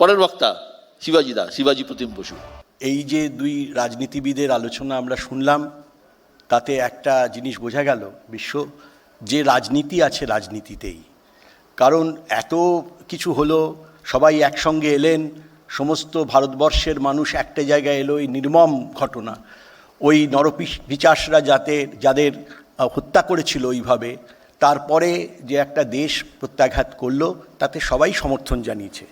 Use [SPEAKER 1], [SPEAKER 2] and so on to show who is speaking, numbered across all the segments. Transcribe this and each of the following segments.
[SPEAKER 1] পরের বক্তা শিবাজি প্রতিম বসু।
[SPEAKER 2] এই যে দুই রাজনীতিবিদের আলোচনা আমরা শুনলাম, তাতে একটা জিনিস বোঝা গেল যে রাজনীতি আছে রাজনীতিতেই। কারণ এত কিছু হলো, সবাই একসঙ্গে এলেন, সমস্ত ভারতবর্ষের মানুষ একটা জায়গায় এলো, এই নির্মম ঘটনা, ওই নরপিশাচরা যাদের হত্যা করেছিল ওইভাবে, তারপরে যে একটা দেশ প্রত্যাঘাত করলো, তাতে সবাই সমর্থন জানিয়েছে।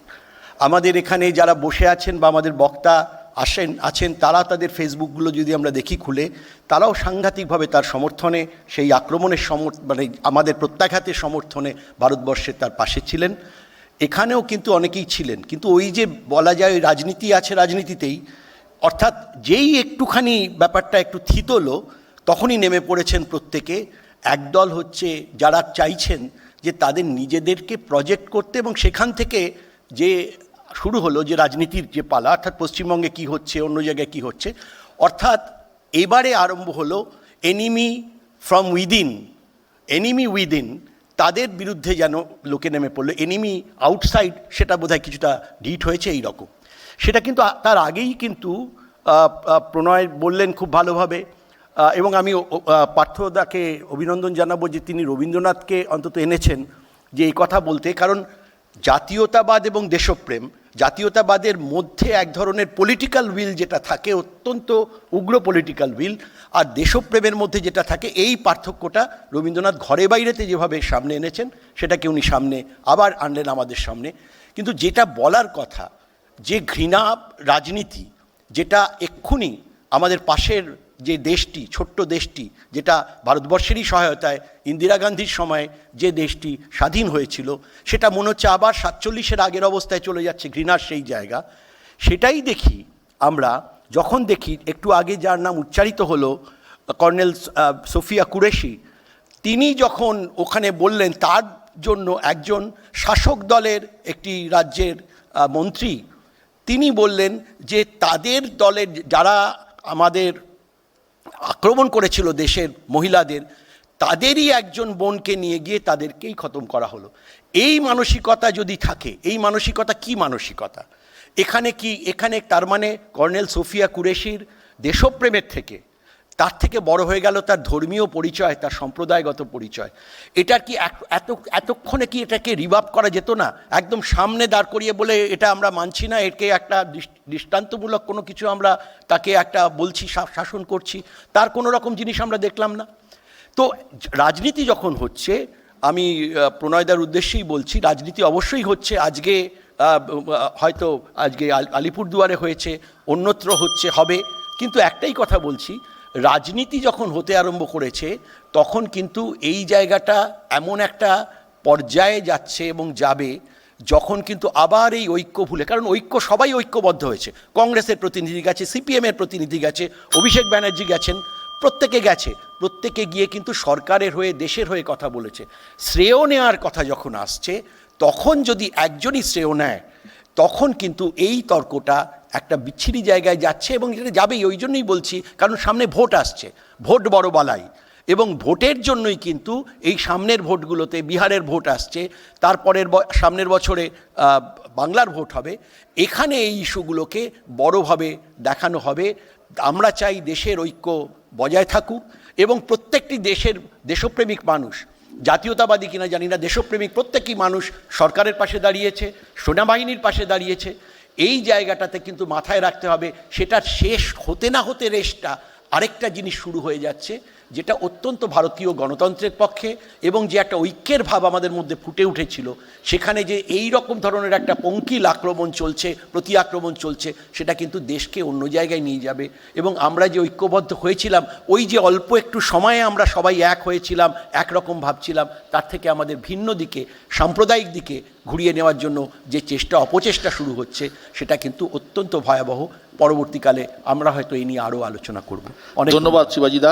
[SPEAKER 2] আমাদের এখানে যারা বসে আছেন বা আমাদের বক্তা আছেন তারা তাদের ফেসবুকগুলো যদি আমরা দেখি খুলে, তারাও সাংঘাতিকভাবে তার সমর্থনে, সেই আক্রমণের মানে আমাদের প্রত্যাঘাতের সমর্থনে ভারতবর্ষের তার পাশে ছিলেন। এখানেও কিন্তু অনেকেই ছিলেন, কিন্তু ওই যে বলা যায় রাজনীতি আছে রাজনীতিতেই, অর্থাৎ যেই একটুখানি ব্যাপারটা একটু থিতলো, তখনই নেমে পড়েছেন প্রত্যেকে। একদল হচ্ছে যারা চাইছেন যে তাদের নিজেদেরকে প্রজেক্ট করতে, এবং সেখান থেকে যে শুরু হলো যে রাজনীতির যে পালা, অর্থাৎ পশ্চিমবঙ্গে কি হচ্ছে, অন্য জায়গায় কি হচ্ছে, অর্থাৎ এবারে আরম্ভ হলো এনিমি ফ্রম উইদিন, তাদের বিরুদ্ধে যেন লোকে নেমে পড়লো। এনিমি আউটসাইড সেটা বোধহয় কিছুটা ডিট হয়েছে এই রকম। সেটা কিন্তু তার আগেই কিন্তু প্রণয় বললেন খুব ভালোভাবে, এবং আমি পার্থদাকে অভিনন্দন জানাবো যে তিনি রবীন্দ্রনাথকে অন্তত এনেছেন যে এই কথা বলতে। কারণ জাতীয়তাবাদ এবং দেশপ্রেম, জাতীয়তাবাদের মধ্যে এক ধরনের পলিটিক্যাল উইল যেটা থাকে, অত্যন্ত উগ্র পলিটিক্যাল উইল, আর দেশপ্রেমের মধ্যে যেটা থাকে, এই পার্থক্যটা রবীন্দ্রনাথ ঘরে বাইরেতে যেভাবে সামনে এনেছেন, সেটাকে উনি সামনে আবার আনলেন আমাদের সামনে। কিন্তু যেটা বলার কথা, যে ঘৃণা রাজনীতি, যেটা এক্ষুনি আমাদের পাশের যে দেশটি, ছোট্ট দেশটি, যেটা ভারতবর্ষেরই সহায়তায় ইন্দিরা গান্ধীর সময় যে দেশটি স্বাধীন হয়েছিল, সেটা মনে হচ্ছে আবার 47-এর আগের অবস্থায় চলে যাচ্ছে, ঘৃণার সেই জায়গা। সেটাই দেখি আমরা যখন দেখি, একটু আগে যার নাম উচ্চারিত হলো, কর্নেল সোফিয়া কুরেশি, তিনি যখন ওখানে বললেন, তার জন্য একজন শাসক দলের একটি রাজ্যের মন্ত্রী, তিনি বললেন যে তাদের দলের যারা আমাদের আক্রমণ করেছিল দেশের মহিলাদের, তাদেরই একজন বোনকে নিয়ে গিয়ে তাদেরকেই খতম করা হলো। এই মানসিকতা যদি থাকে, এই মানসিকতা কি মানসিকতা এখানে তার মানে কর্নেল সোফিয়া কুরেশির দেশপ্রেমের থেকে, তার থেকে বড় হয়ে গেল তার ধর্মীয় পরিচয়, তার সম্প্রদায়গত পরিচয়। এটার কি এতক্ষণে কি এটাকে রিভাব করা যেত না? একদম সামনে দাঁড় করিয়ে বলে এটা আমরা মানছি না, একে একটা দৃষ্টান্তমূলক কোনো কিছু আমরা তাকে একটা বলছি, শাসন করছি, তার কোনো রকম জিনিস আমরা দেখলাম না। তো রাজনীতি যখন হচ্ছে, আমি প্রণয়দার উদ্দেশ্যেই বলছি, রাজনীতি অবশ্যই হচ্ছে। আজকে হয়তো আজকে আলিপুরদুয়ারে হয়েছে, অন্যত্র হবে, কিন্তু একটাই কথা বলছি, রাজনীতি যখন হতে আরম্ভ করেছে, তখন কিন্তু এই জায়গাটা এমন একটা পর্যায়ে যাচ্ছে এবং যাবে, যখন কিন্তু আবার এই ঐক্য ভুলে, কারণ সবাই ঐক্যবদ্ধ হয়েছে, কংগ্রেসের প্রতিনিধি গেছে, সিপিএমের প্রতিনিধি গেছে, অভিষেক ব্যানার্জি গেছেন, প্রত্যেকে গিয়ে কিন্তু সরকারের হয়ে, দেশের হয়ে কথা বলেছে। শ্রেয় নেওয়ার কথা যখন আসছে, তখন যদি একজনই শ্রেয় নেয়, তখন কিন্তু এই তর্কটা একটা বিচ্ছিরি জায়গায় যাচ্ছে, এবং এটা যাবেই। ওই জন্যই বলছি, কারণ সামনে ভোট আসছে, ভোট বড় বালাই, এবং ভোটের জন্যই কিন্তু এই সামনের ভোটগুলোতে, বিহারের ভোট আসছে, তারপরের সামনের বছরে বাংলার ভোট হবে, এখানে এই ইস্যুগুলোকে বড়ভাবে দেখানো হবে। আমরা চাই দেশের ঐক্য বজায় থাকুক, এবং প্রত্যেকটি দেশপ্রেমিক মানুষ, জাতীয়তাবাদী কিনা জানি না, দেশপ্রেমিক প্রত্যেকই মানুষ সরকারের পাশে দাঁড়িয়েছে, সেনাবাহিনীর পাশে দাঁড়িয়েছে। এই জায়গাটাতে কিন্তু মাথায় রাখতে হবে, সেটার শেষ হতে না হতে রেশটা আরেকটা জিনিস শুরু হয়ে যাচ্ছে, যেটা অত্যন্ত ভারতীয় গণতন্ত্রের পক্ষে, এবং যে একটা ঐক্যের ভাব আমাদের মধ্যে ফুটে উঠেছিল, সেখানে যে এই রকম ধরনের একটা পঙ্কিল আক্রমণ চলছে, প্রতি আক্রমণ চলছে, সেটা কিন্তু দেশকে অন্য জায়গায় নিয়ে যাবে। এবং আমরা যে ঐক্যবদ্ধ হয়েছিলাম, ওই যে অল্প একটু সময়ে আমরা সবাই এক হয়েছিলাম, একরকম ভাবছিলাম, তার থেকে আমাদের ভিন্ন দিকে, সাম্প্রদায়িক দিকে ঘুরিয়ে নেওয়ার জন্য যে অপচেষ্টা শুরু হচ্ছে, সেটা কিন্তু অত্যন্ত ভয়াবহ। পরবর্তীকালে আমরা হয়তো এই নিয়ে আরও আলোচনা করব। অনেক
[SPEAKER 1] ধন্যবাদ শিবাজিদা।